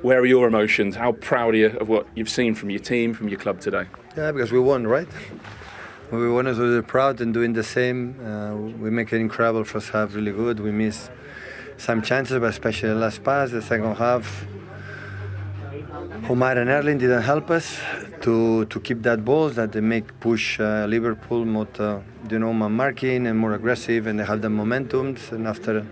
where are your emotions? How proud are you of what you've seen from your team, from your club today? Yeah, because we won, right? We won, so we're proud and doing the same. We make an incredible first half, really good. We miss some chances, but especially the last pass, the second half. Omar and Erling didn't help us to keep that ball, that they make push Liverpool more, more marking and more aggressive, and they have the momentum. And after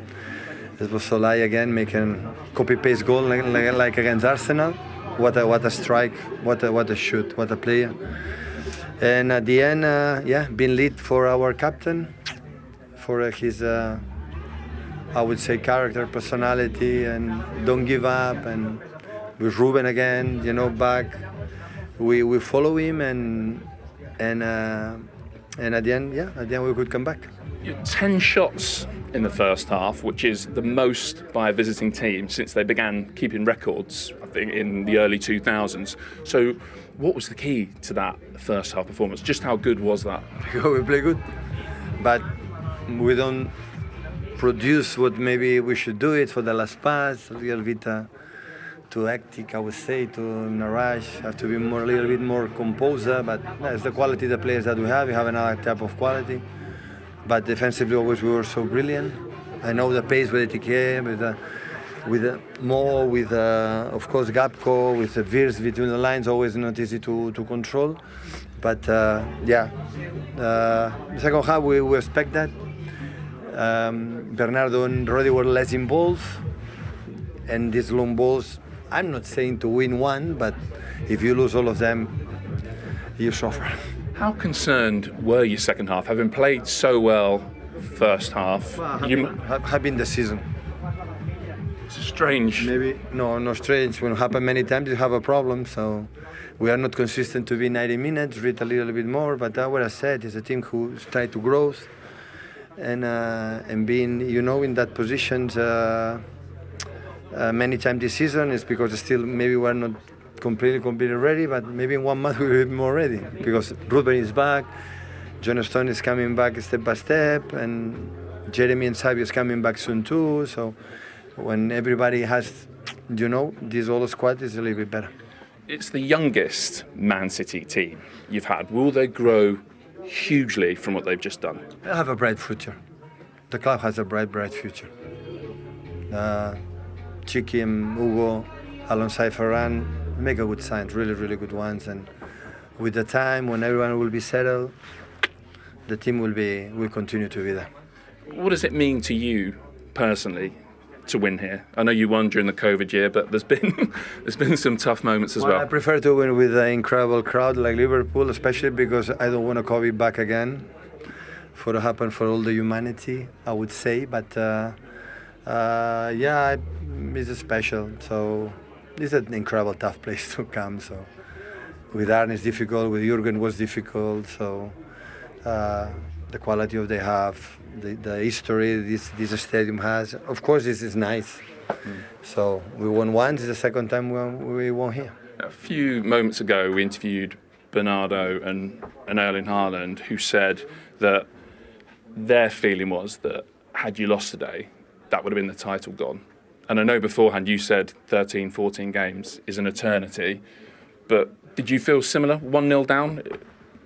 it was Solai again making copy-paste goal like against Arsenal. What a strike! What a shoot! What a player! And at the end, being lead for our captain, for his, I would say, character, personality, and don't give up. And with Ruben again, back, we follow him, and at the end, we could come back. 10 shots in the first half, which is the most by a visiting team since they began keeping records, I think, in the early 2000s. So what was the key to that first half performance? Just how good was that? We play good, but we don't produce what maybe we should do it for the last pass, a little bit too hectic, I would say, to in a rush, have to be a little bit more composed, but that's the quality of the players that we have. We have another type of quality. But defensively, always we were so brilliant. I know the pace with Etiquette, with Mo, with of course Gapco, with the Virs between the lines, always not easy to control. But the second half we expect that. Bernardo and Rodri were less involved, and these long balls, I'm not saying to win one, but if you lose all of them, you suffer. How concerned were you second half, having played so well first half? Have been the season. It's strange. Maybe no strange. When it happens many times, you have a problem. So we are not consistent to be 90 minutes. Read a little bit more. But what I said is a team who try to grow, and being in that position many times this season is because still maybe we're not completely ready, but maybe in 1 month we'll be more ready because Ruben is back, John Stone is coming back step by step, and Jeremy and Xavi is coming back soon too. So when everybody has, this whole squad is a little bit better. It's the youngest Man City team you've had. Will they grow hugely from what they've just done? They have a bright future. The club has a bright future. Chiqui and Hugo alongside Ferran make a good sign, really good ones, and with the time when everyone will be settled, the team will continue to be there. What does it mean to you personally to win here? I know you won during the COVID year, but there's been some tough moments as well. I prefer to win with an incredible crowd like Liverpool, especially because I don't want COVID back again for to happen for all the humanity, I would say, but it's special. So it's an incredible tough place to come. So with Arne it's difficult, with Jurgen was difficult. So the quality of they have, the history this stadium has. Of course, this is nice. So we won once. It's the second time we won here. A few moments ago, we interviewed Bernardo and Erling Haaland, who said that their feeling was that had you lost today, that would have been the title gone. And I know beforehand you said 13, 14 games is an eternity, but did you feel similar? 1-0 down,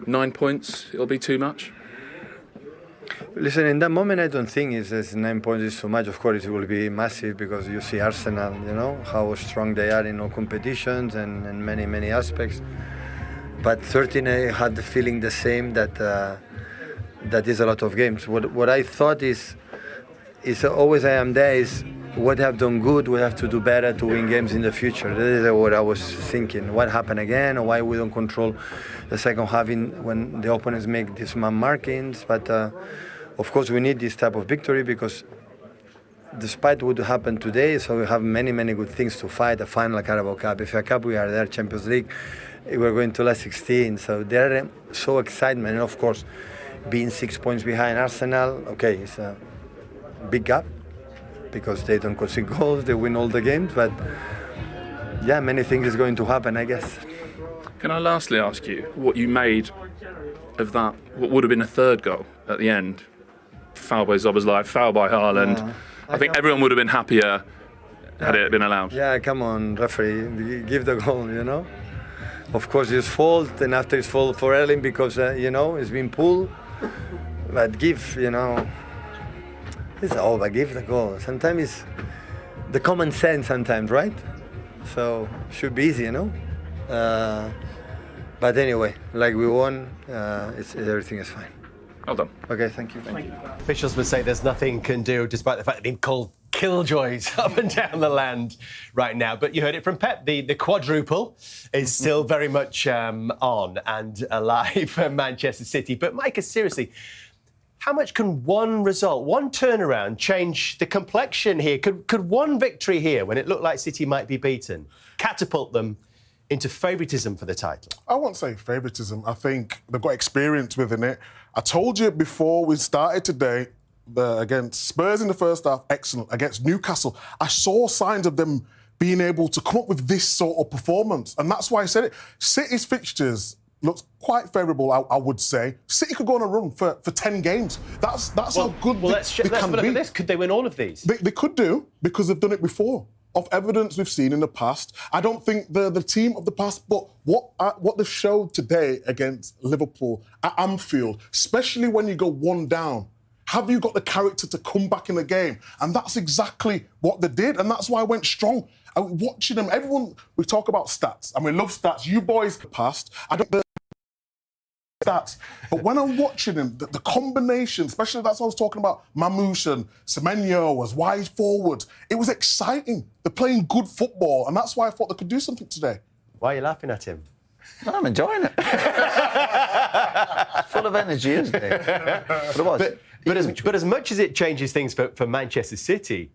9 points, it'll be too much? Listen, in that moment I don't think it's 9 points is too much. Of course it will be massive because you see Arsenal, how strong they are in all competitions and many aspects. But 13 I had the feeling the same that is a lot of games. What I thought is always I am there is what have done good, we have to do better to win games in the future. That is what I was thinking. What happened again, or why we don't control the second half when the opponents make these man markings. But of course we need this type of victory because despite what happened today, so we have many good things to fight. The final Carabao Cup, FA Cup we are there, Champions League, we're going to last 16. So they're so excitement, and of course being 6 points behind Arsenal, okay, it's a big gap because they don't concede goals, they win all the games, but many things is going to happen, I guess. Can I lastly ask you what you made of that, what would have been a third goal at the end? Foul by Szoboszlai, foul by Haaland. I think everyone would have been happier had it been allowed. Yeah, come on, referee, give the goal, you know. Of course, it's fault, and after it's fault for Erling because, you know, it's been pulled. But give, you know, it's over, give the goal. Sometimes it's the common sense sometimes, right? So, should be easy, you know. But anyway, like we won, everything is fine. Well done. Okay, thank you. Officials would say there's nothing can do, despite the fact they're being called killjoys up and down the land right now. But you heard it from Pep. The quadruple is still very much on and alive for Manchester City. But Micah, seriously, how much can one result, one turnaround, change the complexion here? Could one victory here, when it looked like City might be beaten, catapult them into favouritism for the title? I won't say favouritism. I think they've got experience within it. I told you before we started today, against Spurs in the first half, excellent. Against Newcastle, I saw signs of them being able to come up with this sort of performance. And that's why I said it. City's fixtures looks quite favourable, I would say. City could go on a run for 10 games. That's how good let's they can have a look be. at this. Could they win all of these? They could do, because they've done it before. Of evidence we've seen in the past. I don't think they're the team of the past, but what they've showed today against Liverpool at Anfield, especially when you go one down, have you got the character to come back in the game? And that's exactly what they did, and that's why I went strong. Watching them, everyone, we talk about stats, and we love stats. You boys passed. I don't stats. But when I'm watching them, the combination, especially that's what I was talking about, Mamouche and Semenyo as wide forward, it was exciting. They're playing good football, and that's why I thought they could do something today. Why are you laughing at him? I'm enjoying it. Full of energy, isn't it? But it was. But as much as it changes things for Manchester City,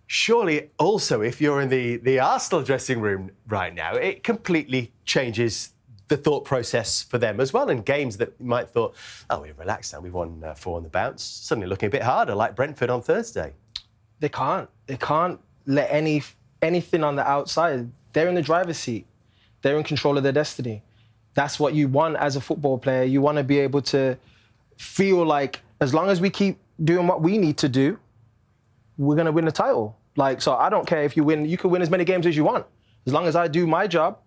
surely also if you're in the Arsenal dressing room right now, it completely changes the thought process for them as well. And games that you might thought, oh, we're relaxed now, we won 4 on the bounce, suddenly looking a bit harder, like Brentford on Thursday. They can't let anything on the outside. They're in the driver's seat. They're in control of their destiny. That's what you want as a football player. You want to be able to feel like as long as we keep doing what we need to do, we're going to win the title. Like, so I don't care if you win. You can win as many games as you want. As long as I do my job,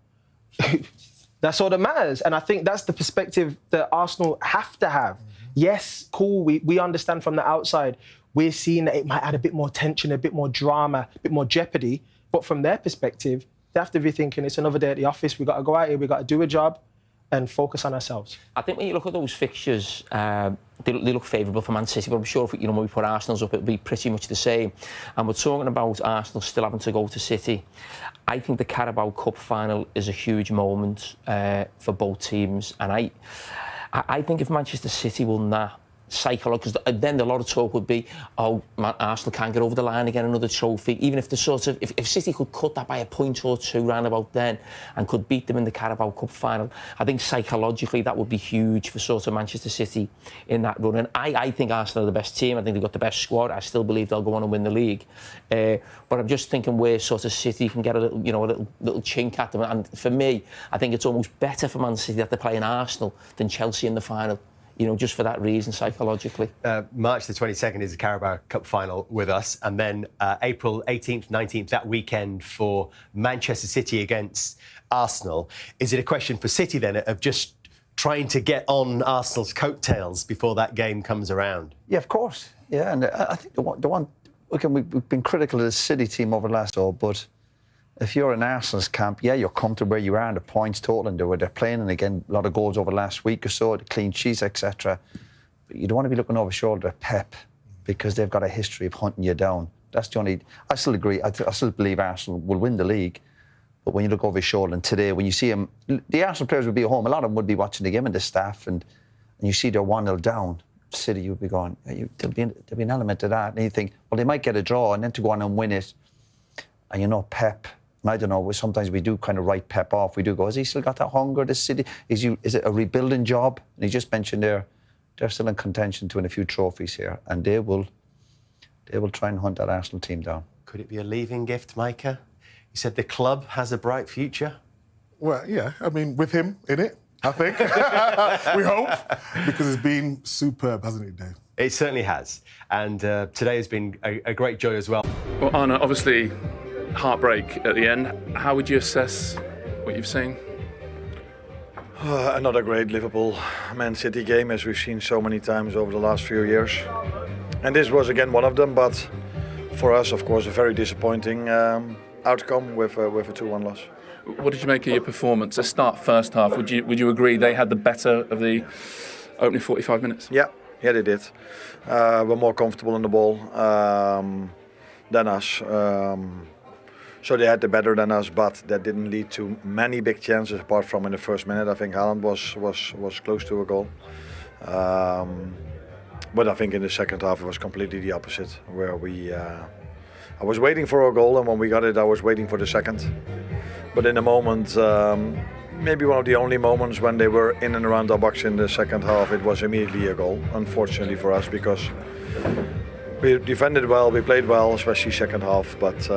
that's all that matters. And I think that's the perspective that Arsenal have to have. Yes, cool, we understand from the outside. We're seeing that it might add a bit more tension, a bit more drama, a bit more jeopardy. But from their perspective, they have to be thinking it's another day at the office. We've got to go out here, we've got to do a job and focus on ourselves. I think when you look at those fixtures, they look favourable for Man City, but I'm sure if, when we put Arsenal's up, it'll be pretty much the same. And we're talking about Arsenal still having to go to City. I think the Carabao Cup final is a huge moment for both teams. And I think if Manchester City won that, psychological, because then a lot of talk would be, oh, Arsenal can't get over the line and get another trophy. Even if the if City could cut that by a point or two round about then and could beat them in the Carabao Cup final, I think psychologically that would be huge for sort of Manchester City in that run. And I think Arsenal are the best team. I think they've got the best squad. I still believe they'll go on and win the league. But I'm just thinking where sort of City can get a little, a little chink at them. And for me, I think it's almost better for Man City that they're playing Arsenal than Chelsea in the final. Just for that reason, psychologically. March the 22nd is the Carabao Cup final with us, and then April 18th, 19th, that weekend for Manchester City against Arsenal. Is it a question for City, then, of just trying to get on Arsenal's coattails before that game comes around? Yeah, of course. Yeah, and I think the one again, we've been critical of the City team over the last hour, but if you're in Arsenal's camp, yeah, you're comfortable where you are in the points total and where they're playing, and again, a lot of goals over the last week or so, the clean sheets, etc. But you don't want to be looking over shoulder at Pep because they've got a history of hunting you down. That's the only... I still agree. I still believe Arsenal will win the league. But when you look over his shoulder, and today, when you see him... The Arsenal players would be at home. A lot of them would be watching the game, and the staff, and you see they're 1-0 down. City, you'd be going... There'll be an element of that. And you think, well, they might get a draw, and then to go on and win it. And Pep... And I don't know, sometimes we do kind of write Pep off. We do go, has he still got that hunger, this City? Is it a rebuilding job? And he just mentioned they're still in contention to win a few trophies here. And they will try and hunt that Arsenal team down. Could it be a leaving gift, Micah? You said the club has a bright future. Well, yeah, I mean, with him in it, I think. We hope. Because it's been superb, hasn't it, Dave? It certainly has. And today has been a great joy as well. Well, Arne, obviously, heartbreak at the end. How would you assess what you've seen? Another great Liverpool-Man City game, as we've seen so many times over the last few years. And this was again one of them, but for us, of course, a very disappointing outcome with a 2-1 loss. What did you make of your performance? The start first half, would you agree they had the better of the opening 45 minutes? Yeah, they did. Were more comfortable in the ball than us. So they had the better than us, but that didn't lead to many big chances apart from in the first minute. I think Haaland was close to a goal. But I think in the second half it was completely the opposite, where I was waiting for a goal, and when we got it I was waiting for the second. But in the moment, maybe one of the only moments when they were in and around our box in the second half, it was immediately a goal, unfortunately for us, because we defended well, we played well, especially second half, but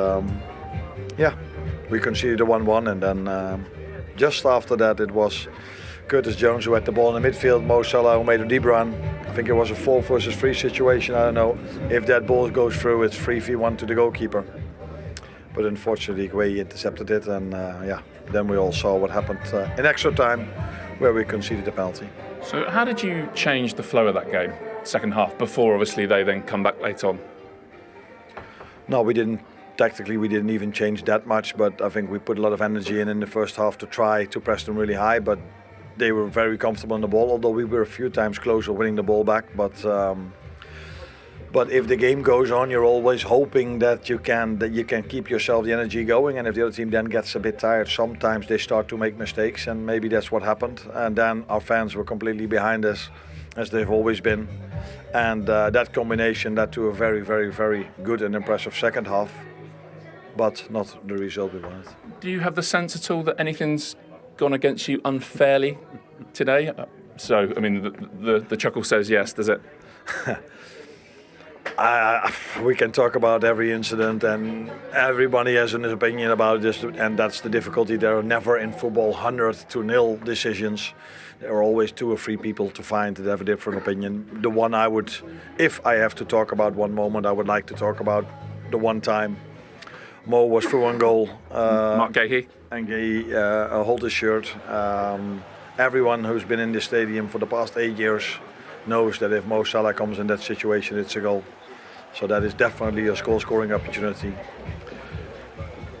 we conceded a 1-1, and then just after that it was Curtis Jones who had the ball in the midfield, Mo Salah who made a deep run. I think it was a 4 versus 3 situation. I don't know if that ball goes through, it's 3v1 to the goalkeeper. But unfortunately, Gueye intercepted it, and then we all saw what happened in extra time, where we conceded a penalty. So how did you change the flow of that game, second half, before obviously they then come back late on? No, we didn't. Tactically, we didn't even change that much, but I think we put a lot of energy in the first half to try to press them really high, but they were very comfortable on the ball, although we were a few times close of winning the ball back. But if the game goes on, you're always hoping that you can keep yourself the energy going, and if the other team then gets a bit tired, sometimes they start to make mistakes, and maybe that's what happened. And then our fans were completely behind us, as they've always been, and that combination led to a very, very, very good and impressive second half, but not the result we wanted. Do you have the sense at all that anything's gone against you unfairly today? So, I mean, the chuckle says yes, does it? We can talk about every incident, and everybody has an opinion about this, and that's the difficulty. There are never in football 100-0 decisions. There are always 2 or 3 people to find that have a different opinion. The one I would, if I have to talk about one moment, I would like to talk about the one time Mo was through on goal. Mark Gueye. And Gueye hold his shirt. Everyone who's been in the stadium for the past 8 years knows that if Mo Salah comes in that situation, it's a goal. So that is definitely a goal-scoring opportunity.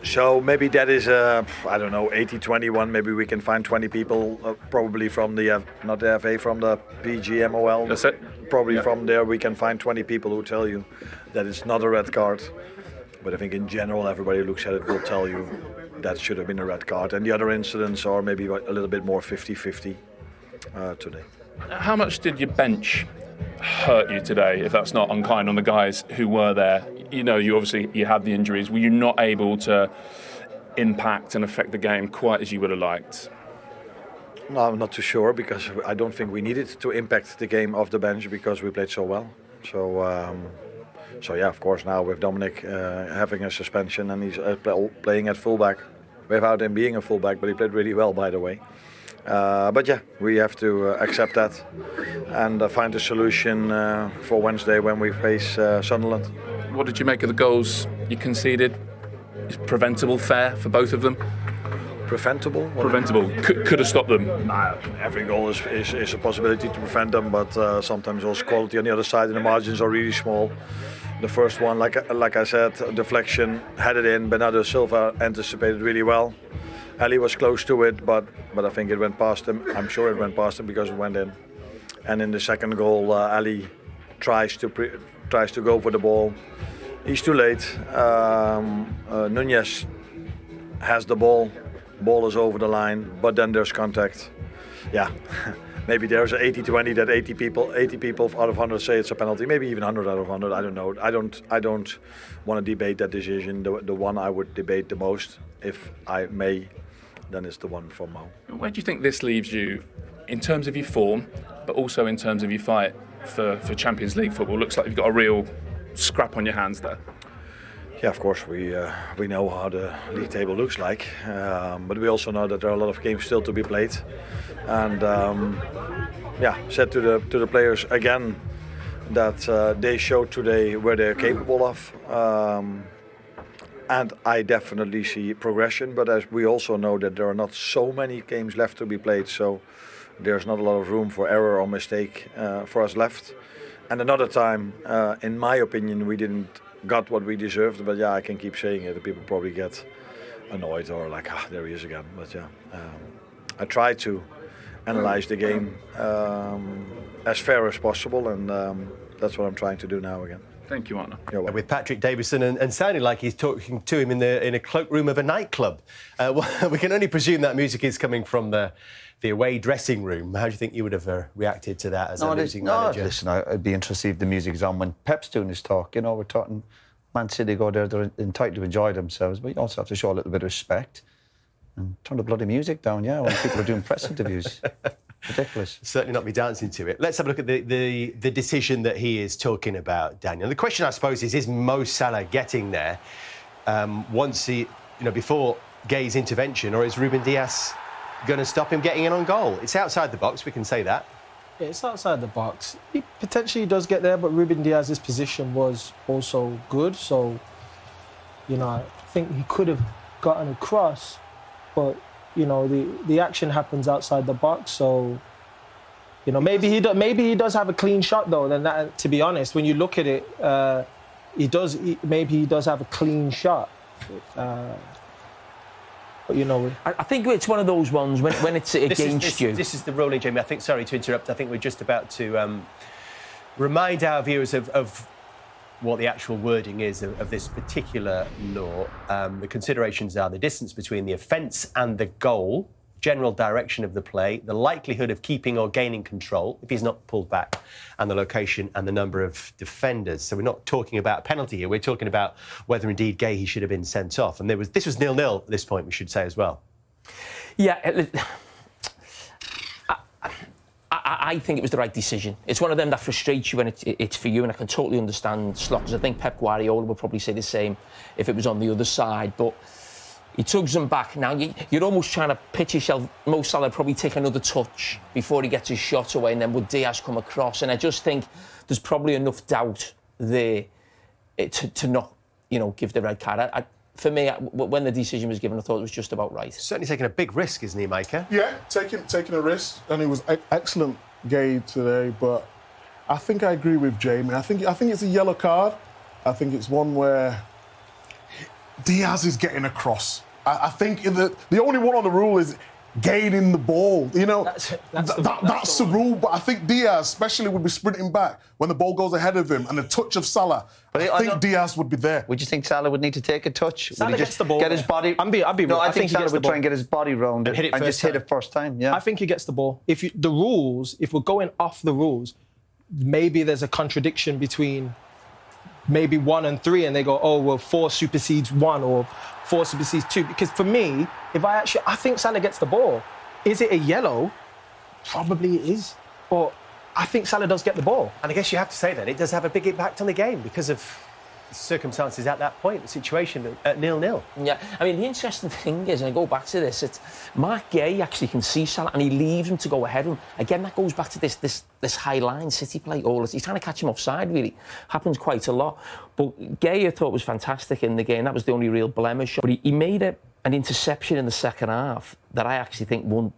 So maybe that is a, 80-20 maybe we can find 20 people, probably from the, not the FA, from the PGMOL. That's it. Probably from there we can find 20 people who tell you that it's not a red card. But I think in general, everybody who looks at it will tell you that should have been a red card. And the other incidents are maybe a little bit more 50-50 today. How much did your bench hurt you today, if that's not unkind on the guys who were there? You know, you had the injuries. Were you not able to impact and affect the game quite as you would have liked? No, I'm not too sure, because I don't think we needed to impact the game off the bench because we played so well. So yeah, of course, now with Dominic having a suspension and he's playing at fullback, without him being a fullback, but he played really well, by the way. But yeah, we have to accept that and find a solution for Wednesday when we face Sunderland. What did you make of the goals you conceded? Is preventable fair for both of them? Preventable? Preventable. Could have stopped them. Every goal is a possibility to prevent them, but sometimes also quality on the other side and the margins are really small. The first one, like I said, deflection, headed in. Bernardo Silva anticipated really well. Ali was close to it, but I think it went past him. I'm sure it went past him because it went in. And in the second goal, Ali tries to go for the ball. He's too late. Nunez has the ball. Ball is over the line, but then there's contact. Yeah. Maybe there's 80-20 that 80 people out of 100 say it's a penalty. Maybe even 100 out of 100. I don't know. I don't want to debate that decision. The one I would debate the most, if I may, then it's the one from Mo. Where do you think this leaves you in terms of your form, but also in terms of your fight for Champions League football? Looks like you've got a real scrap on your hands there. Yeah, of course, we know how the league table looks like, but we also know that there are a lot of games still to be played. And said to the players again, that they showed today where they're capable of. And I definitely see progression, but as we also know that there are not so many games left to be played, so there's not a lot of room for error or mistake for us left. And another time, in my opinion, we didn't got what we deserved, but yeah, I can keep saying it. People probably get annoyed or like, there he is again. But yeah, I try to analyze the game as fair as possible, and that's what I'm trying to do now again. Thank you, Arne. With Patrick Davison and sounding like he's talking to him in a cloakroom of a nightclub. We can only presume that music is coming from the away dressing room. How do you think you would have reacted to that as a losing manager? Listen, I'd be interested if the music's on when Pep's doing his talk. You know, we're talking Man City go there, they're entitled to enjoy themselves, but you also have to show a little bit of respect and turn the bloody music down, when people are doing press interviews. Ridiculous. Certainly not be dancing to it. Let's have a look at the decision that he is talking about, Daniel. The question, I suppose, is Mo Salah getting there once he, before Gay's intervention, or is Ruben Dias going to stop him getting in on goal? It's outside the box, we can say that. Yeah, it's outside the box. He potentially does get there, but Ruben Dias's position was also good, so, I think he could have gotten across, but the action happens outside the box, so maybe he does have a clean shot though. Then that, to be honest, when you look at it, maybe he does have a clean shot. But I think it's one of those ones when it's against you. This is the ruling, Jamie. I think. Sorry to interrupt. I think we're just about to remind our viewers of what the actual wording is of this particular law. The considerations are the distance between the offence and the goal, general direction of the play, the likelihood of keeping or gaining control if he's not pulled back, and the location and the number of defenders. So we're not talking about a penalty here. We're talking about whether indeed Gay he should have been sent off. And this was 0-0 at this point, we should say as well. Yeah. I think it was the right decision. It's one of them that frustrates you when it's for you, and I can totally understand Slot, because I think Pep Guardiola would probably say the same if it was on the other side. But he tugs him back. Now, you're almost trying to pitch yourself. Mo Salah probably take another touch before he gets his shot away, and then would Diaz come across? And I just think there's probably enough doubt there to not, give the red card. For me, when the decision was given, I thought it was just about right. Certainly taking a big risk, isn't he, Micah? Yeah, taking a risk, and it was excellent Gay today. But I think I agree with Jamie. I think it's a yellow card. I think it's one where Diaz is getting across. I think the only one on the rule is gaining the ball. That's the rule. But I think Diaz, especially, would be sprinting back when the ball goes ahead of him, and the touch of Salah. But I think Diaz would be there. Would you think Salah would need to take a touch? Salah would he gets just the ball. Get his body. I think Salah would try and get his body round and hit it and just hit it first time. Yeah. I think he gets the ball. If we're going off the rules, maybe there's a contradiction between maybe 1 and 3, and they go, 4 supersedes 1 or 4 supersedes 2. Because for me, I think Salah gets the ball. Is it a yellow? Probably it is. But I think Salah does get the ball. And I guess you have to say that it does have a big impact on the game because of the circumstances at that point, the situation at 0-0. Yeah, I mean, the interesting thing is, and I go back to this, it's Mark Gay actually can see Salah and he leaves him to go ahead of him. Again, that goes back to this high line City play. He's trying to catch him offside, really. Happens quite a lot. But Gay, I thought, was fantastic in the game. That was the only real blemish. But he made an interception in the second half that I actually think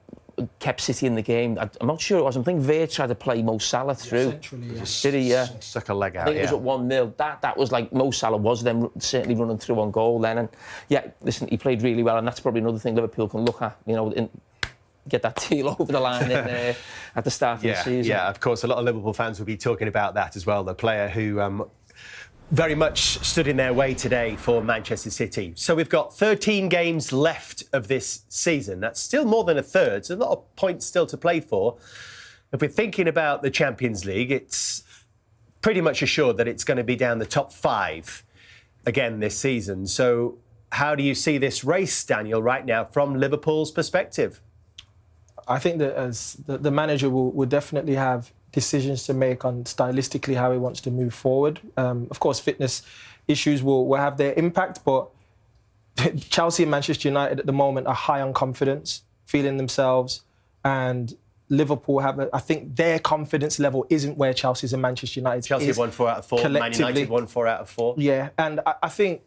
kept City in the game. I'm not sure it was. I think Veer tried to play Mo Salah through. Did he? Yeah. Stuck a leg out. I think it was at 1-0. That was like Mo Salah was then certainly running through on goal then. And yeah, listen, he played really well, and that's probably another thing Liverpool can look at. Get that deal over the line at the start of the season. Yeah, of course, a lot of Liverpool fans will be talking about that as well. The player who very much stood in their way today for Manchester City. So we've got 13 games left of this season. That's still more than a third. So a lot of points still to play for. If we're thinking about the Champions League, it's pretty much assured that it's going to be down the top 5 again this season. So how do you see this race, Daniel, right now from Liverpool's perspective? I think that as the manager will definitely have decisions to make on stylistically how he wants to move forward. Of course, fitness issues will have their impact, but Chelsea and Manchester United at the moment are high on confidence, feeling themselves, and Liverpool have. I think their confidence level isn't where Chelsea's and Manchester United. Chelsea have won 4 out of 4. Man United won 4 out of 4. Yeah, and I think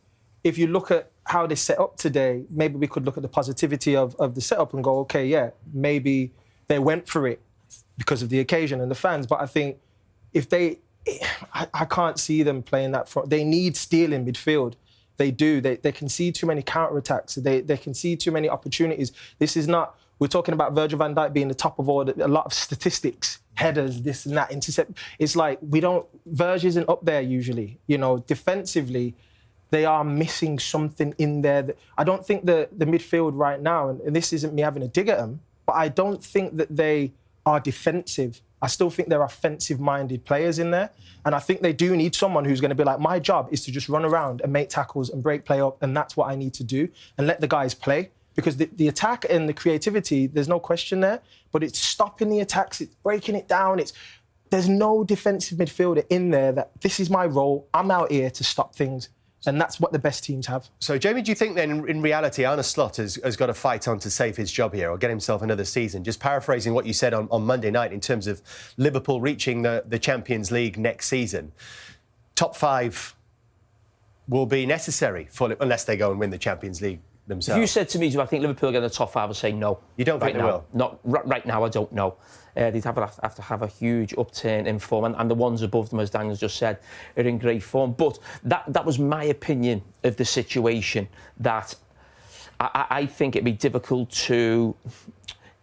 if you look at how they set up today, maybe we could look at the positivity of the setup and go, okay, yeah, maybe they went for it because of the occasion and the fans. But I think if I can't see them playing that front. They need steel in midfield. They do. They can see too many counter-attacks. They can see too many opportunities. This is not... We're talking about Virgil van Dijk being the top of all, a lot of statistics, headers, this and that, intercept. It's like, Virgil isn't up there usually. You know, defensively, they are missing something in there. I don't think the midfield right now, and this isn't me having a dig at them, but I don't think that they are defensive. I still think they're offensive-minded players in there. And I think they do need someone who's going to be like, my job is to just run around and make tackles and break play up, and that's what I need to do, and let the guys play. Because the attack and the creativity, there's no question there, but it's stopping the attacks, it's breaking it down. There's no defensive midfielder in there that this is my role, I'm out here to stop things. And that's what the best teams have. So, Jamie, do you think then, in reality, Arne Slot has got to fight on to save his job here or get himself another season? Just paraphrasing what you said on Monday night in terms of Liverpool reaching the Champions League next season. Top 5 will be necessary unless they go and win the Champions League themselves. If you said to me, do I think Liverpool will get in the top 5, I'd say no. You don't think they will? Not right now, I don't know. They'd have to have a huge upturn in form, and the ones above them, as Daniel's just said, are in great form. But that was my opinion of the situation, that I think it'd be difficult to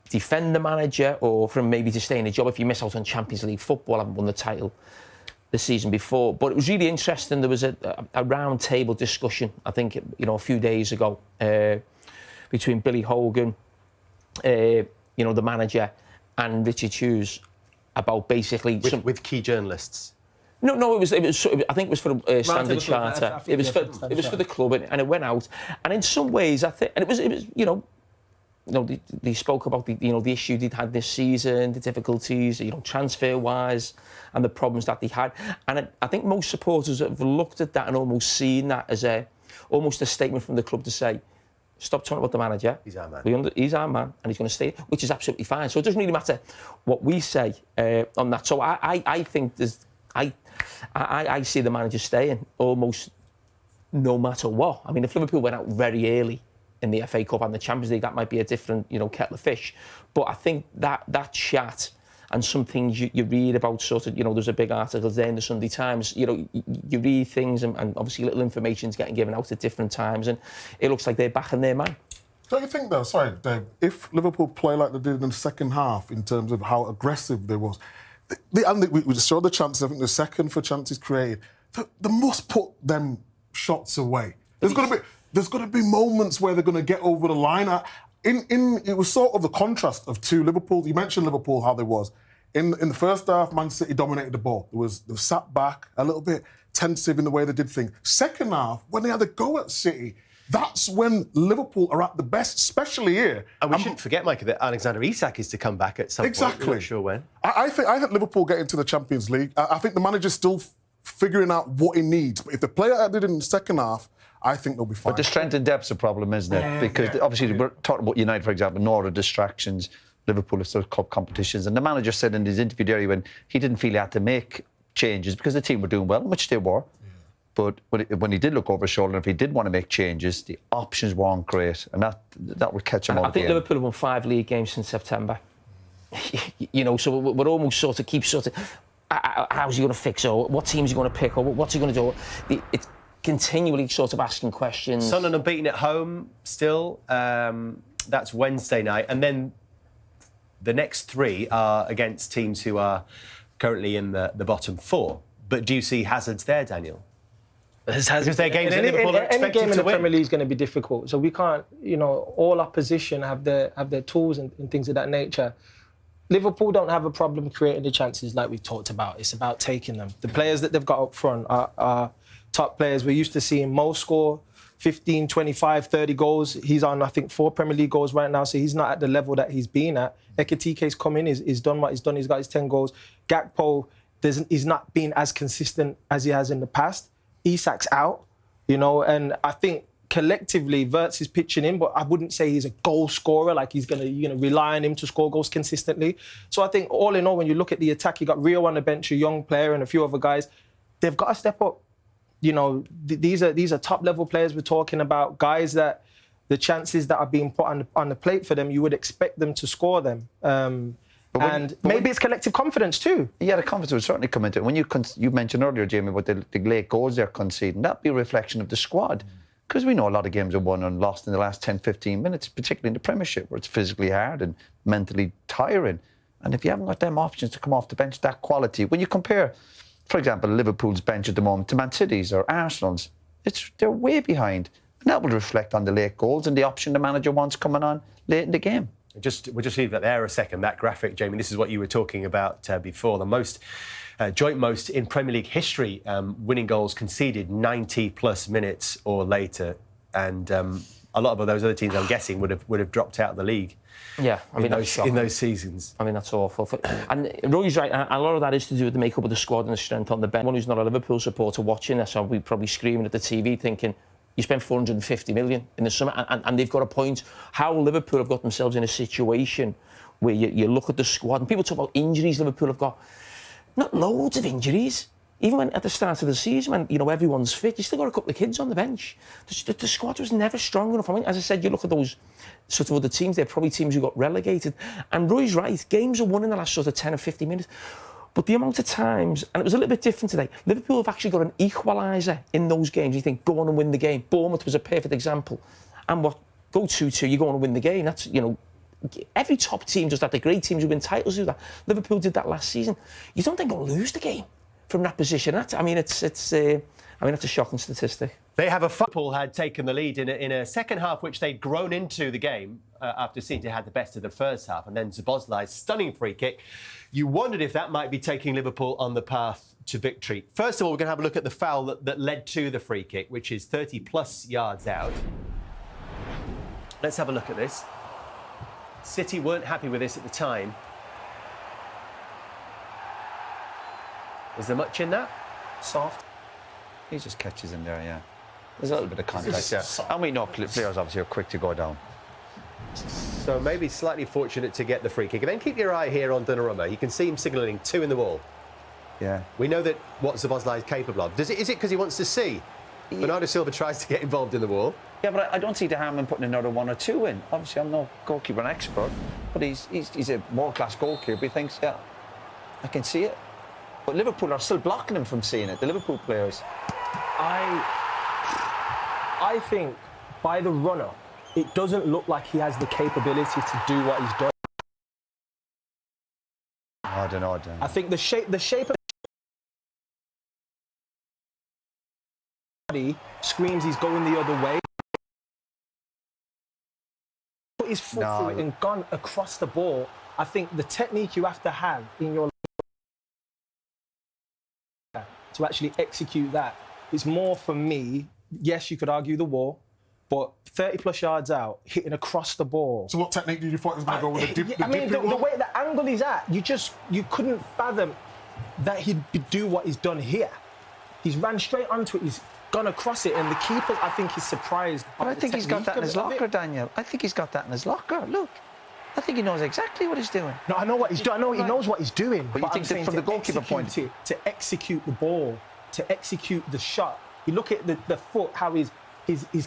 defend the manager or for him maybe to stay in a job if you miss out on Champions League football, haven't won the title the season before. But it was really interesting. There was a round table discussion, I think, a few days ago, between Billy Hogan, the manager, and Richard Hughes, about basically with key journalists. No, it was. I think it was for Standard Charter. It was for the club, and it went out. And in some ways, I think, and it was. They spoke about the issue they'd had this season, the difficulties, transfer-wise, and the problems that they had. And I think most supporters have looked at that and almost seen that as almost a statement from the club to say, stop talking about the manager. He's our man. He's our man, and he's going to stay, which is absolutely fine. So it doesn't really matter what we say on that. So I think I see the manager staying almost no matter what. I mean, if Liverpool went out very early in the FA Cup and the Champions League, that might be a different, kettle of fish. But I think that chat and some things you read about, sort of, there's a big article there in the Sunday Times. You read things and obviously little information's getting given out at different times, and it looks like they're backing their man. Don't you think, though, sorry, Dave, if Liverpool play like they did in the second half in terms of how aggressive they was, we saw the chances, I think the second for chances created, they must put them shots away. There's got to be moments where they're going to get over the line. It was sort of the contrast of two Liverpool. You mentioned Liverpool, how they was. In the first half, Man City dominated the ball. They were sat back, a little bit tensive in the way they did things. Second half, when they had a go at City, that's when Liverpool are at the best, especially here. And we shouldn't forget, Mike, that Alexander Isak is to come back at some point. We're not sure when. I think Liverpool get into the Champions League. I think the manager's still figuring out what he needs. But if the player did in the second half, I think they'll be fine. But the strength and depth's a problem, isn't it? Because obviously we're talking about United, for example, no other distractions. Liverpool have still cup competitions. And the manager said in his interview there when he didn't feel he had to make changes because the team were doing well, which they were. Yeah. But when he did look over his shoulder, if he did want to make changes, the options weren't great. And that would catch him out. I think Liverpool have won 5 league games since September. So we're almost sort of how's he going to fix, or what team's he going to pick, or what's he going to do? It's continually sort of asking questions. Sunderland unbeaten at home still. That's Wednesday night. And then the next 3 are against teams who are currently in the bottom 4. But do you see hazards there, Daniel? Because they're games that Liverpool are expected to win. Any game in the Premier League is going to be difficult. So we can't, all opposition have their tools and things of that nature. Liverpool don't have a problem creating the chances like we've talked about. It's about taking them. The players that they've got up front are top players. We're used to seeing Mo score 15, 25, 30 goals. He's on, I think, 4 Premier League goals right now, so he's not at the level that he's been at. Ekitike's come in, he's done what he's done. He's got his 10 goals. Gakpo, he's not been as consistent as he has in the past. Isak's out, and I think collectively, Wirtz is pitching in, but I wouldn't say he's a goal scorer. Like you're gonna rely on him to score goals consistently. So I think all in all, when you look at the attack, you got Rio on the bench, a young player, and a few other guys. They've got to step up. You know, these are top level players we're talking about. Guys that the chances that are being put on the plate for them, you would expect them to score them. Maybe it's collective confidence too. Yeah, the confidence would certainly come into it. When you mentioned earlier, Jamie, about the late goals they're conceding, that'd be a reflection of the squad. Because we know a lot of games are won and lost in the last 10, 15 minutes, particularly in the Premiership, where it's physically hard and mentally tiring. And if you haven't got them options to come off the bench, that quality, when you compare, for example, Liverpool's bench at the moment to Man City's or Arsenal's, they're way behind. And that will reflect on the late goals and the option the manager wants coming on late in the game. We'll just leave that there a second, that graphic, Jamie. This is what you were talking about before. The joint most in Premier League history, winning goals conceded 90-plus minutes or later. And a lot of those other teams, I'm guessing, would have dropped out of the league. Yeah, I mean, in those seasons. I mean, that's awful. And Roy's right, a lot of that is to do with the makeup of the squad and the strength on the bench. One who's not a Liverpool supporter watching this, I'll be probably screaming at the TV thinking, you spent 450 million in the summer, and they've got a point. How Liverpool have got themselves in a situation where you look at the squad, and people talk about injuries Liverpool have got. Not loads of injuries. Even when at the start of the season, when, you know, everyone's fit, you still got a couple of kids on the bench. The squad was never strong enough. I mean, as I said, you look at those sort of other teams, they're probably teams who got relegated. And Roy's right, games are won in the last sort of 10 or 15 minutes. But the amount of times, and it was a little bit different today, Liverpool have actually got an equaliser in those games. You think, go on and win the game. Bournemouth was a perfect example. And go 2-2, you go on and win the game. That's, you know, every top team does that. The great teams who win titles do that. Liverpool did that last season. You don't think they'll lose the game from that position. That's a shocking statistic. They have Liverpool had taken the lead in a second half, which they'd grown into the game after City had the best of the first half, and then Szoboszlai's stunning free kick. You wondered if that might be taking Liverpool on the path to victory. First of all, we're going to have a look at the foul that led to the free kick, which is 30-plus yards out. Let's have a look at this. City weren't happy with this at the time. Is there much in that? Soft. He just catches in there, yeah. There's a little bit of contact, yeah. And we know players obviously are quick to go down. So maybe slightly fortunate to get the free kick. And then keep your eye here on Donnarumma. You can see him signalling 2 in the wall. Yeah. We know that what Szoboszlai is capable of. Is it because he wants to see? Yeah. Bernardo Silva tries to get involved in the wall. Yeah, but I don't see the harm in putting another 1 or 2 in. Obviously, I'm no goalkeeper expert, but he's a world-class goalkeeper. He thinks, yeah, I can see it. But Liverpool are still blocking him from seeing it, the Liverpool players. I think by the run-up, it doesn't look like he has the capability to do what he's done. I don't know. I think the shape of body screams he's going the other way. Put his foot through it and gone across the ball. I think the technique you have to have in your to actually execute that is more for me. Yes, you could argue the wall, but 30-plus yards out, hitting across the ball. So what technique did you thought he was going to go with? The way the angle he's at, you couldn't fathom that he'd do what he's done here. He's ran straight onto it. He's gone across it, and the keeper, I think, is surprised. But I think he's got that in his locker, Daniel. I think he's got that in his locker. Look, I think he knows exactly what he's doing. No, I know what he's doing. I know he knows what he's doing. But you think from the goalkeeper point of view, to execute the ball, to execute the shot. You look at the foot, how he's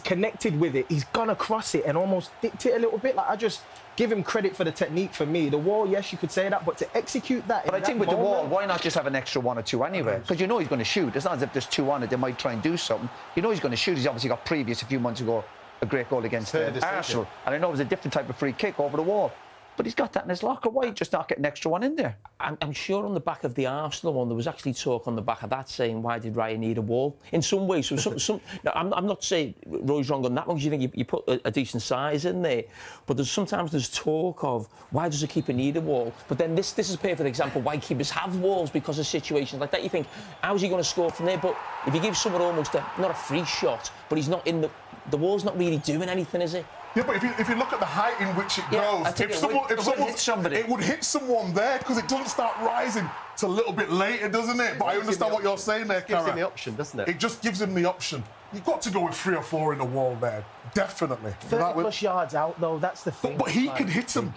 connected with it. He's gone across it and almost dipped it a little bit. Like, I just give him credit for the technique. For me, the wall, yes, you could say that, but to execute that. But I think with the wall, why not just have an extra 1 or 2 anyway? Because you know he's going to shoot. It's not as if there's 2 on it. They might try and do something. You know he's going to shoot. He's obviously got previous a few months ago a great goal against Arsenal, and I know it was a different type of free kick over the wall. But he's got that in his locker. Why just not get an extra 1 in there? I'm sure on the back of the Arsenal one, there was actually talk on the back of that saying, why did Ryan need a wall? In some ways, so I'm not saying Roy's wrong on that one, because you think you put a decent size in there. But sometimes there's talk of, why does a keeper need a wall? But then this is a perfect example why keepers have walls, because of situations like that. You think, how's he going to score from there? But if you give someone almost not a free shot, but he's not in the wall's not really doing anything, is it? Yeah, but if you look at the height in which it goes, it would hit someone there, because it doesn't start rising till a little bit later, doesn't it? But I understand what you're saying there, Cara. It gives him the option, doesn't it? It just gives him the option. you've got to go with 3 or 4 in the wall there, definitely. 30+ yards out, though, that's the thing. But he can hit them.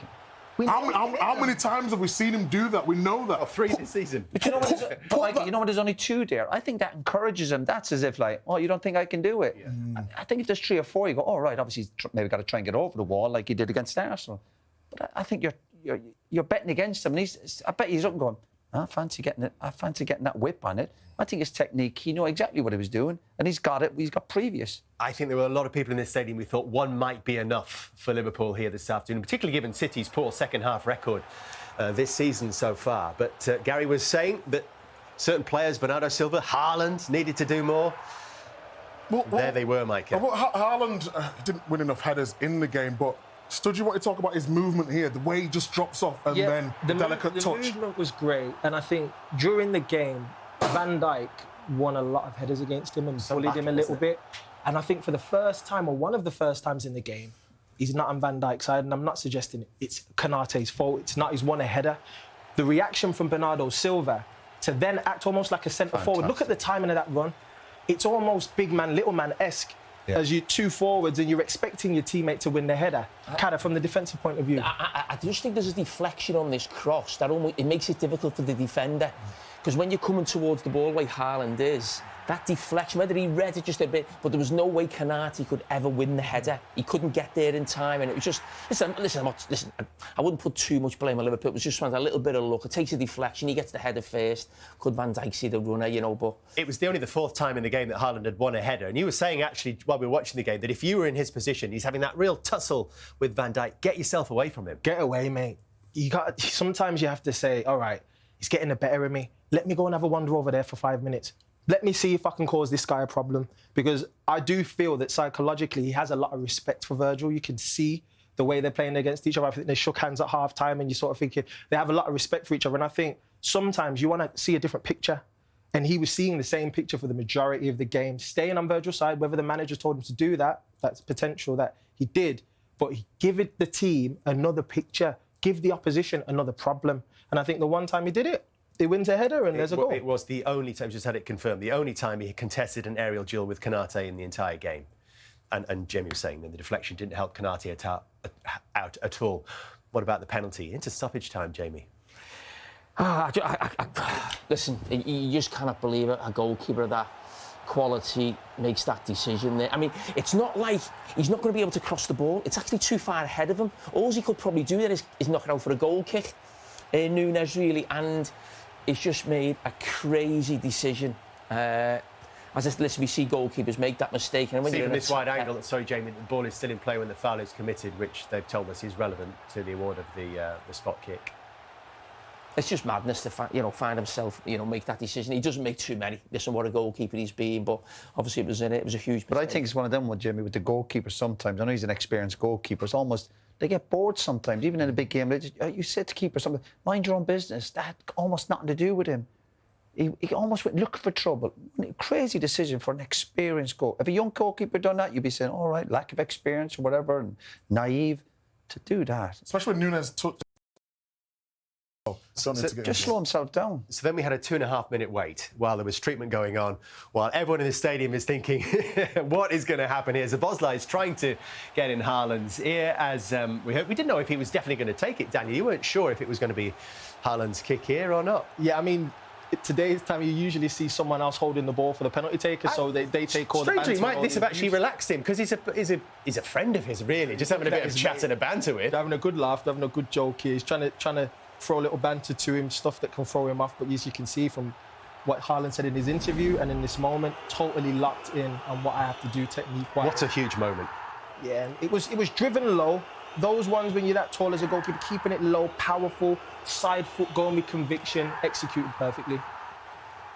How many times have we seen him do that? We know that. 3 this season. But you know what? You know what? There's only 2 there. I think that encourages him. That's as if like, oh, you don't think I can do it? Yeah. I think if there's 3 or 4, you go, oh right, obviously he's maybe got to try and get over the wall like he did against Arsenal. But I think you're betting against him. And I bet he's up and going, I fancy getting it. I fancy getting that whip on it. I think his technique, he knew exactly what he was doing, and he's got it. He's got previous. I think there were a lot of people in this stadium who thought one might be enough for Liverpool here this afternoon, particularly given City's poor second-half record this season so far. But Gary was saying that certain players, Bernardo Silva, Haaland, needed to do more. There they were, Micah. Haaland didn't win enough headers in the game, but Studge, you want to talk about his movement here, the way he just drops off and then the delicate touch. The movement was great, and I think during the game, Van Dijk won a lot of headers against him and bullied him a little bit. And I think for the first time, or one of the first times in the game, he's not on Van Dijk's side, and I'm not suggesting it's Konaté's fault. It's not. He's won a header. The reaction from Bernardo Silva to then act almost like a centre forward. Look at the timing of that run. It's almost big man, little man-esque. Yeah. As you 2 forwards and you're expecting your teammate to win the header, kind of from the defensive point of view. I just think there's a deflection on this cross that almost, it makes it difficult for the defender. Because when you're coming towards the ball like Haaland is, that deflection, whether he read it just a bit, but there was no way Konaté could ever win the header. He couldn't get there in time, and it was just... Listen, I wouldn't put too much blame on Liverpool. It was just a little bit of luck. It takes a deflection, he gets the header first. Could Van Dijk see the runner, you know, but... It was only the 4th time in the game that Haaland had won a header, and you were saying, actually, while we were watching the game, that if you were in his position, he's having that real tussle with Van Dijk. Get yourself away from him. Get away, mate. Sometimes you have to say, all right, he's getting the better of me. Let me go and have a wander over there for 5 minutes. Let me see if I can cause this guy a problem. Because I do feel that psychologically he has a lot of respect for Virgil. You can see the way they're playing against each other. I think they shook hands at half-time and you're sort of thinking they have a lot of respect for each other. And I think sometimes you want to see a different picture. And he was seeing the same picture for the majority of the game. Staying on Virgil's side, whether the manager told him to do that, that's potential that he did. But give it the team another picture. Give the opposition another problem. And I think the one time he did it, he wins a header and there's a goal. It was the only time, just had it confirmed, the only time he contested an aerial duel with Konaté in the entire game. And Jamie was saying that the deflection didn't help Konaté out at all. What about the penalty? Into stoppage time, Jamie. Listen, you just cannot believe it. A goalkeeper of that quality makes that decision there. I mean, it's not like he's not going to be able to cross the ball. It's actually too far ahead of him. All he could probably do there is knock it out for a goal kick. Nunes really, and it's just made a crazy decision. Listen, we see goalkeepers make that mistake. And when see from this wide angle, sorry, Jamie, the ball is still in play when the foul is committed, which they've told us is relevant to the award of the spot kick. It's just madness to find himself, make that decision. He doesn't make too many. Listen, what a goalkeeper he's been, but obviously it was a huge mistake. But I think it's one of them, Jimmy, with the goalkeeper sometimes. I know he's an experienced goalkeeper. It's almost... They get bored sometimes, even in a big game. You said to keeper something, mind your own business. That had almost nothing to do with him. He almost went looking for trouble. Crazy decision for an experienced goal. If a young goalkeeper done that, you'd be saying, all right, lack of experience or whatever, and naive. To do that. Especially when Nunes took... Just slow himself down. So then we had a 2.5-minute wait while there was treatment going on, while everyone in the stadium is thinking, what is going to happen here? Szoboszlai is trying to get in Haaland's ear as we heard. We didn't know if he was definitely going to take it, Daniel. You weren't sure if it was going to be Haaland's kick here or not. Yeah, I mean, today's time you usually see someone else holding the ball for the penalty taker, so they take all the banter. Strangely, might this have actually relaxed him because he's a friend of his, really, just having a bit of chat and a banter with. They're having a good laugh, they're having a good joke here. He's trying to throw a little banter to him, stuff that can throw him off. But as you can see from what Haaland said in his interview and in this moment, totally locked in on what I have to do technique-wise. What a huge moment. Yeah, it was driven low. Those ones when you're that tall as a goalkeeper, keeping it low, powerful, side foot, going with conviction, executed perfectly.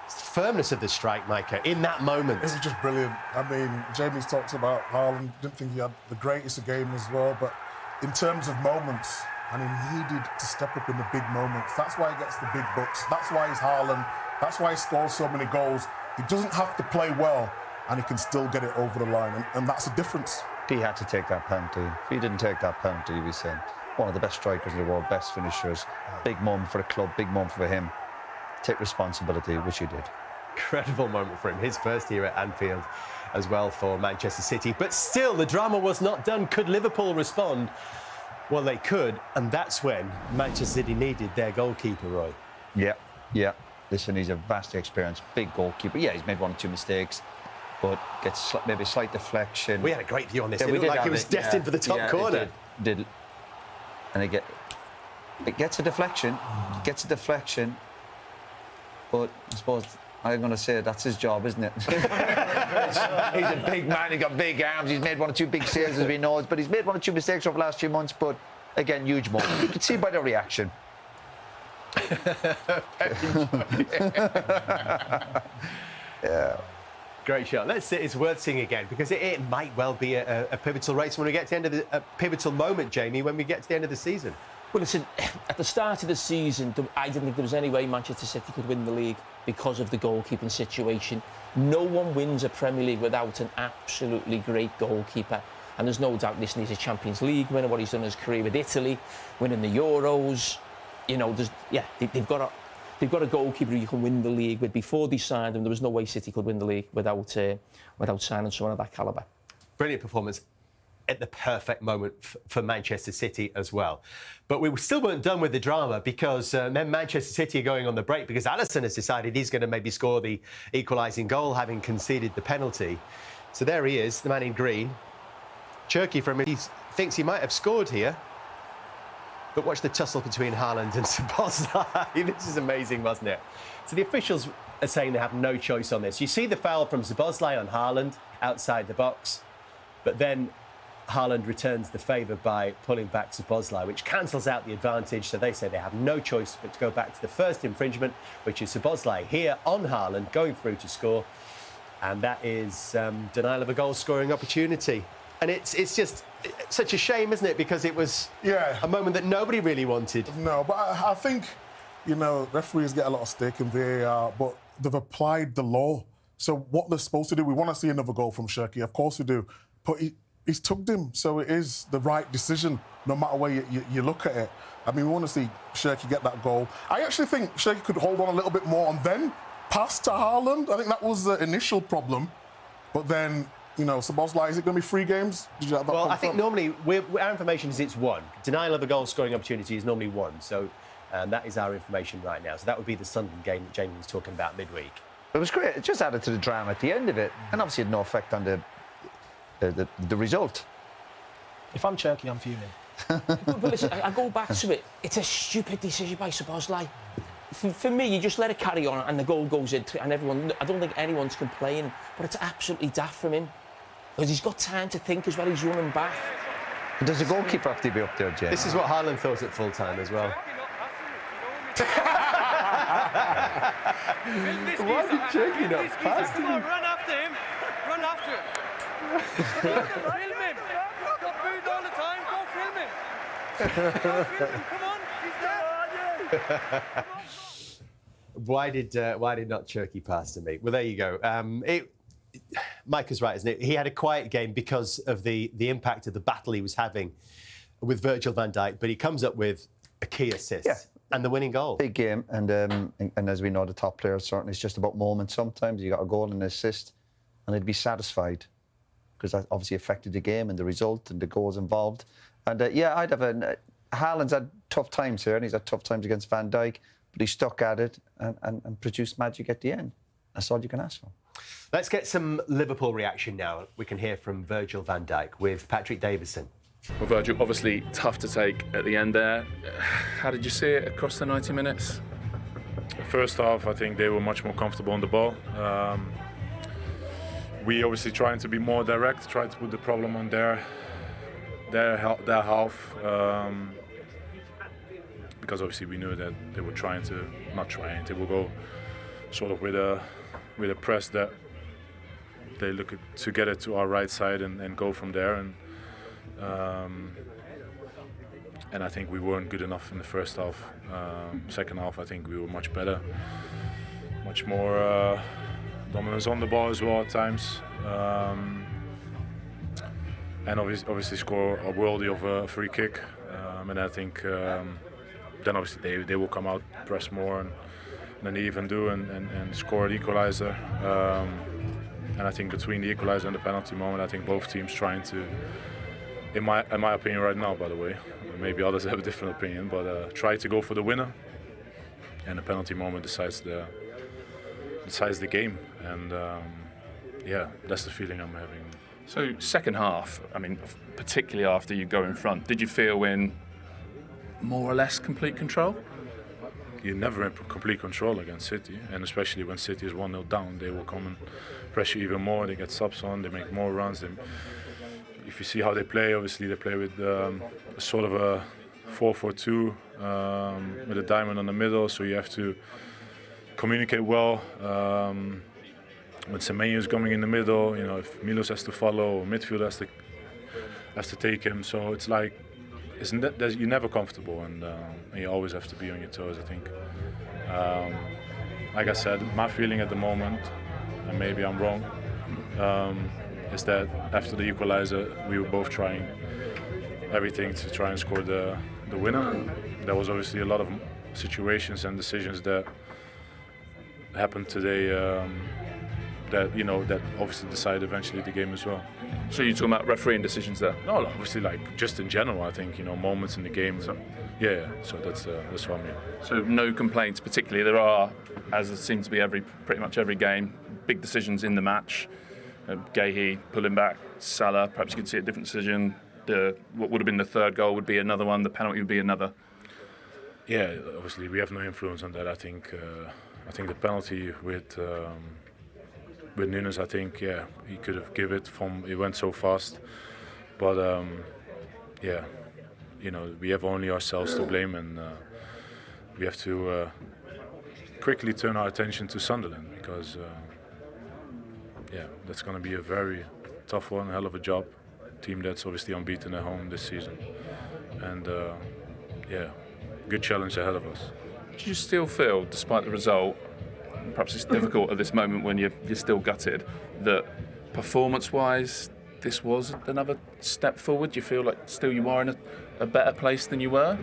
Firmness of the strike, Micah, in that moment. It was just brilliant. I mean, Jamie's talked about Haaland. Didn't think he had the greatest of game as well, but in terms of moments, and he needed to step up in the big moments. That's why he gets the big bucks. That's why he's Haaland. That's why he scores so many goals. He doesn't have to play well, and he can still get it over the line, and that's the difference. He had to take that penalty. If he didn't take that penalty, he'd be saying, one of the best strikers in the world, best finishers, big moment for the club, big moment for him. Take responsibility, which he did. Incredible moment for him. His first year at Anfield as well for Manchester City. But still, the drama was not done. Could Liverpool respond? Well, they could, and that's when Manchester City needed their goalkeeper, Roy. Yeah. Listen, he's a vastly experienced, big goalkeeper. Yeah, he's made 1 or 2 mistakes, but gets maybe a slight deflection. We had a great view on this. Yeah, it looked like it was destined for the top corner. It did. And it gets a deflection. But I suppose I'm going to say that's his job, isn't it? He's a big man. He's got big arms. He's made 1 or 2 big saves, as we know. But he's made 1 or 2 mistakes over the last few months. But again, huge moment. You can see by the reaction. Yeah. Great shot. Let's see. It's worth seeing again because it might well be a pivotal race when we get to the end of a pivotal moment, Jamie, when we get to the end of the season. Well, listen, at the start of the season, I didn't think there was any way Manchester City could win the league because of the goalkeeping situation. No one wins a Premier League without an absolutely great goalkeeper. And there's no doubt, listen, he's a Champions League winner, what he's done in his career with Italy, winning the Euros. You know, they've got a goalkeeper you can win the league with. Before they signed him, there was no way City could win the league without signing someone of that calibre. Brilliant performance at the perfect moment for Manchester City as well. But we still weren't done with the drama because then Manchester City are going on the break because Alisson has decided he's going to maybe score the equalising goal, having conceded the penalty. So there he is, the man in green. Cherky for him, he thinks he might have scored here. But watch the tussle between Haaland and Szoboszlai. This is amazing, wasn't it? So the officials are saying they have no choice on this. You see the foul from Szoboszlai on Haaland outside the box, but then Haaland returns the favour by pulling back Szoboszlai, which cancels out the advantage. So they say they have no choice but to go back to the first infringement, which is Szoboszlai here on Haaland, going through to score. And that is denial of a goal-scoring opportunity. And it's just such a shame, isn't it? Because it was a moment that nobody really wanted. No, but I think, you know, referees get a lot of stake in VAR, but they've applied the law. So what they're supposed to do, we want to see another goal from Cherky, of course we do. But he's tugged him, so it is the right decision, no matter where you look at it. I mean, we want to see Cherky get that goal. I actually think Cherky could hold on a little bit more and then pass to Haaland. I think that was the initial problem. But then, you know, Szoboszlai, is it going to be 3 games? Did you have that I think normally our information is it's 1. Denial of a goal-scoring opportunity is normally 1. So that is our information right now. So that would be the Sunderland game that Jamie was talking about midweek. It was great. It just added to the drama at the end of it, and obviously had no effect on the result. If I'm Cherky, I'm fuming. But listen, I go back to it. It's a stupid decision by Szoboszlai. For me, you just let it carry on and the goal goes in, and everyone. I don't think anyone's complaining, but it's absolutely daft from him because he's got time to think as well. He's running back. But does the goalkeeper have to be up there, James? This is what Haaland thought at full time as well. Why did Cherky not pass him? Come on, run after him. Run after him. Film him. Got booed all the time. Go film him. Come on, he's there. Why did not Cherky pass to me? Well, there you go. Mike is right, isn't it? He had a quiet game because of the impact of the battle he was having with Virgil van Dijk, but he comes up with a key assist and the winning goal. Big game, and as we know, the top players certainly, it's just about moments. Sometimes you got a goal and an assist, and they'd be satisfied because that obviously affected the game and the result and the goals involved. And I'd have Haaland's had tough times here, and he's had tough times against Van Dijk, but he stuck at it and produced magic at the end. That's all you can ask for. Let's get some Liverpool reaction now. We can hear from Virgil van Dijk with Patrick Davison. Well, Virgil, obviously tough to take at the end there. How did you see it across the 90 minutes? First half, I think they were much more comfortable on the ball. We obviously trying to be more direct, try to put the problem on their half. Because obviously we knew that they were they will go sort of with a press that they look to get it to our right side and go from there. And I think we weren't good enough in the first half. Second half, I think we were much better, much more dominance on the ball as well at times. And obviously score a worldie of a free kick. And I think then obviously they will come out, press more, than they even do and score an equaliser. And I think between the equaliser and the penalty moment, I think both teams trying to, in my opinion right now, by the way, maybe others have a different opinion, but try to go for the winner. And the penalty moment decides the game. And yeah, that's the feeling I'm having. So second half, I mean, particularly after you go in front, did you feel in more or less complete control? You're never in complete control against City, and especially when City is 1-0 down, they will come and pressure even more. They get subs on, they make more runs. If you see how they play, obviously they play with sort of a 4-4-2 with a diamond on the middle, so you have to communicate well. When Semenyo is coming in the middle, you know, if Milos has to follow, or midfield has to take him, so it's like you're never comfortable, and you always have to be on your toes, I think. Like I said, my feeling at the moment, and maybe I'm wrong, is that after the equaliser, we were both trying everything to try and score the winner. There was obviously a lot of situations and decisions that happened today that obviously decide eventually the game as well. So you're talking about refereeing decisions there? No, obviously, like just in general, I think moments in the game. So, yeah. So that's what I mean. So no complaints, particularly. There are, as there seems to be pretty much every game, big decisions in the match. Guéhi pulling back, Salah. Perhaps you could see a different decision. What would have been the third goal would be another one. The penalty would be another. Yeah, obviously we have no influence on that. I think the penalty with Nunes, I think, he could have given it it went so fast. But yeah, we have only ourselves to blame, and we have to quickly turn our attention to Sunderland, because that's going to be a very tough one, a hell of a job. Team that's obviously unbeaten at home this season, and good challenge ahead of us. Do you still feel, despite the result, perhaps it's difficult at this moment when you're still gutted, that performance-wise this was another step forward? Do you feel like still you are in a better place than you were?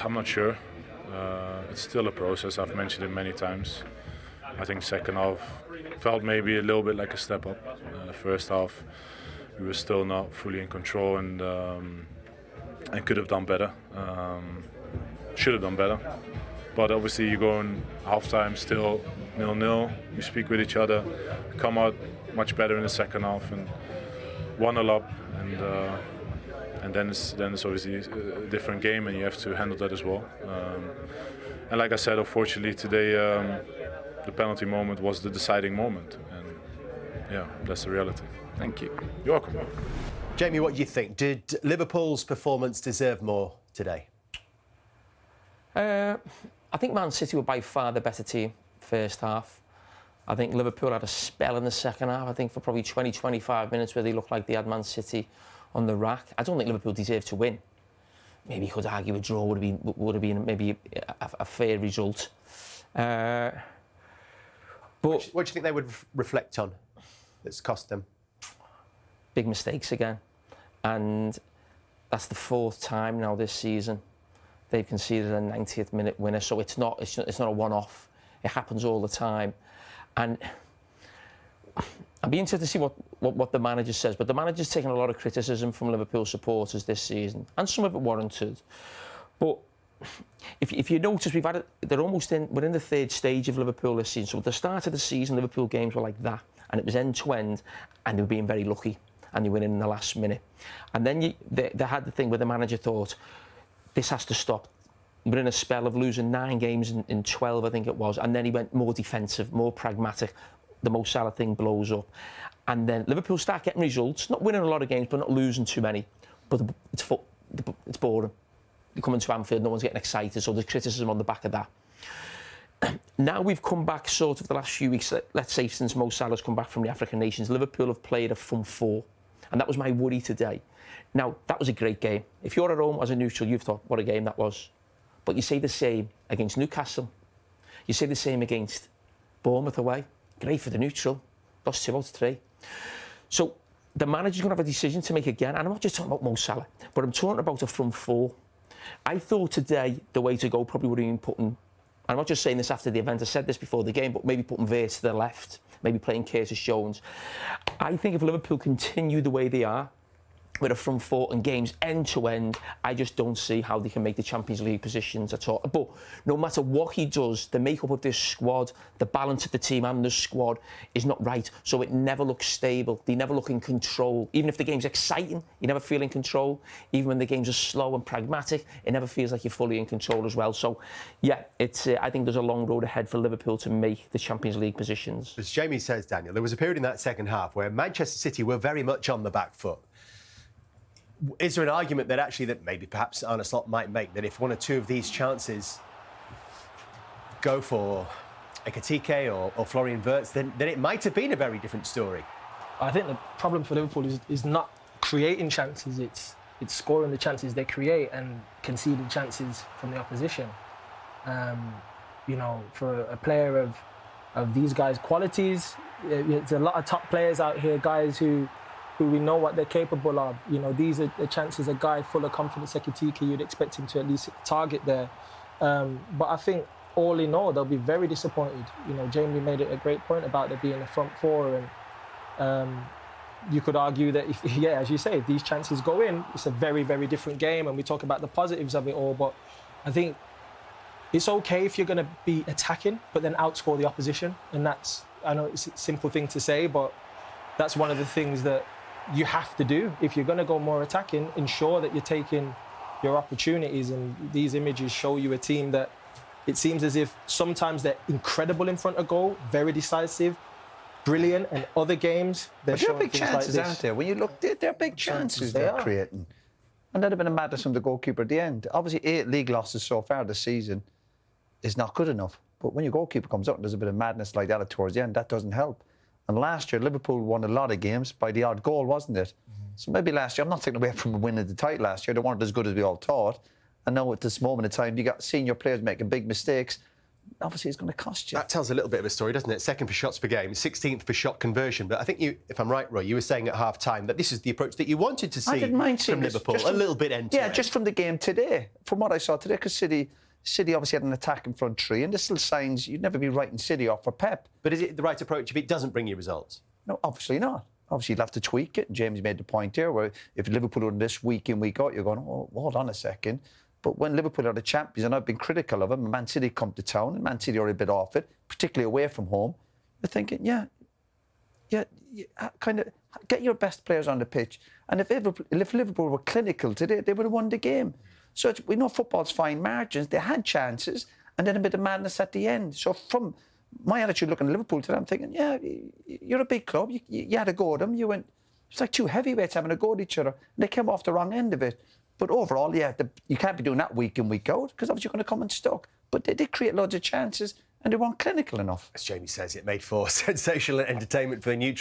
I'm not sure. It's still a process. I've mentioned it many times. I think second half felt maybe a little bit like a step up. First half we were still not fully in control, and could have done better. Should have done better. But obviously you go in half-time still 0-0, you speak with each other, come out much better in the second half, and 1-0 up, and then it's obviously a different game, and you have to handle that as well. And like I said, unfortunately today the penalty moment was the deciding moment, and that's the reality. Thank you. You're welcome. Jamie, what do you think? Did Liverpool's performance deserve more today? I think Man City were by far the better team first half. I think Liverpool had a spell in the second half, I think for probably 20-25 minutes where they looked like they had Man City on the rack. I don't think Liverpool deserved to win. Maybe you could argue a draw would have been maybe a fair result. But what do you think they would reflect on that's cost them? Big mistakes again. And that's the fourth time now this season they've conceded a 90th minute winner, so it's not a one-off. It happens all the time, and I'd be interested to see what the manager says. But the manager's taken a lot of criticism from Liverpool supporters this season, and some of it warranted. But if you notice, we're in the third stage of Liverpool this season. So at the start of the season, Liverpool games were like that, and it was end to end, and they were being very lucky, and they went in the last minute. And then they had the thing where the manager thought, this has to stop. We're in a spell of losing 9 games in 12, I think it was. And then he went more defensive, more pragmatic. The Mo Salah thing blows up. And then Liverpool start getting results, not winning a lot of games, but not losing too many. But it's boring. You come into Anfield, no one's getting excited, so there's criticism on the back of that. Now we've come back sort of the last few weeks, let's say since Mo Salah's come back from the African nations, Liverpool have played a front four. And that was my worry today. Now, that was a great game. If you're at home as a neutral, you've thought, what a game that was. But you say the same against Newcastle. You say the same against Bournemouth away. Great for the neutral. Lost 2 out of 3. So the manager's going to have a decision to make again. And I'm not just talking about Mo Salah, but I'm talking about a front four. I thought today the way to go probably would have been putting I'm not just saying this after the event, I said this before the game, but maybe putting Vert to the left, maybe playing Curtis Jones. I think if Liverpool continue the way they are, with a front four and games end to end, I just don't see how they can make the Champions League positions at all. But no matter what he does, the makeup of this squad, the balance of the team and the squad is not right. So it never looks stable. They never look in control. Even if the game's exciting, you never feel in control. Even when the games are slow and pragmatic, it never feels like you're fully in control as well. So, yeah, I think there's a long road ahead for Liverpool to make the Champions League positions. As Jamie says, Daniel, there was a period in that second half where Manchester City were very much on the back foot. Is there an argument that actually that maybe perhaps Arne Slot might make that if one or two of these chances go for Ekitike or Florian Wirtz, then it might have been a very different story? I think the problem for Liverpool is not creating chances, it's scoring the chances they create and conceding chances from the opposition. You know, for a player of these guys' qualities, there's a lot of top players out here, guys who we know what they're capable of. You know, these are the chances a guy full of confidence, Ekitike, you'd expect him to at least target there. But I think all in all, they'll be very disappointed. You know, Jamie made it a great point about there being a front four, and you could argue that, as you say, if these chances go in, it's a very, very different game, and we talk about the positives of it all, but I think it's okay if you're going to be attacking, but then outscore the opposition, and that's, I know it's a simple thing to say, but that's one of the things that you have to do. If you're going to go more attacking, ensure that you're taking your opportunities, and these images show you a team that it seems as if sometimes they're incredible in front of goal, very decisive, brilliant, and other games they're but there are showing big things chances, like this. aren't there? When you look, there are big chances They they're are. creating. And that'd have been a madness from the goalkeeper at the end. Obviously, 8 league losses so far this season is not good enough. But when your goalkeeper comes out and there's a bit of madness like that towards the end, that doesn't help. And last year, Liverpool won a lot of games by the odd goal, wasn't it? So maybe last year, I'm not taking away from winning the title last year. They weren't as good as we all thought. And now at this moment in time, you got senior players making big mistakes. Obviously, it's going to cost you. That tells a little bit of a story, doesn't it? Second for shots per game, 16th for shot conversion. But I think you, if I'm right, Roy, you were saying at half-time that this is the approach that you wanted to see I didn't mind seeing from this, Liverpool, just a from- little bit end-to-end. Yeah, just from the game today, from what I saw today, because City obviously had an attack in front three, and there's still signs you'd never be writing City off for Pep. But is it the right approach if it doesn't bring you results? No, obviously not. Obviously, you'll have to tweak it. James made the point here where if Liverpool are in this week in, week out, you're going, oh, hold on a second. But when Liverpool are the champions, and I've been critical of them, and Man City come to town, and Man City are a bit off it, particularly away from home, you're thinking, kind of get your best players on the pitch. And if Liverpool were clinical today, they would have won the game. So we know football's fine margins. They had chances, and then a bit of madness at the end. So from my attitude looking at Liverpool today, I'm thinking, yeah, you're a big club. You had a go at them. You went, it's like two heavyweights having a go at each other. And they came off the wrong end of it. But overall, you can't be doing that week in, week out, because obviously you're going to come unstuck. But they did create loads of chances, and they weren't clinical enough. As Jamie says, it made for sensational entertainment for the neutral.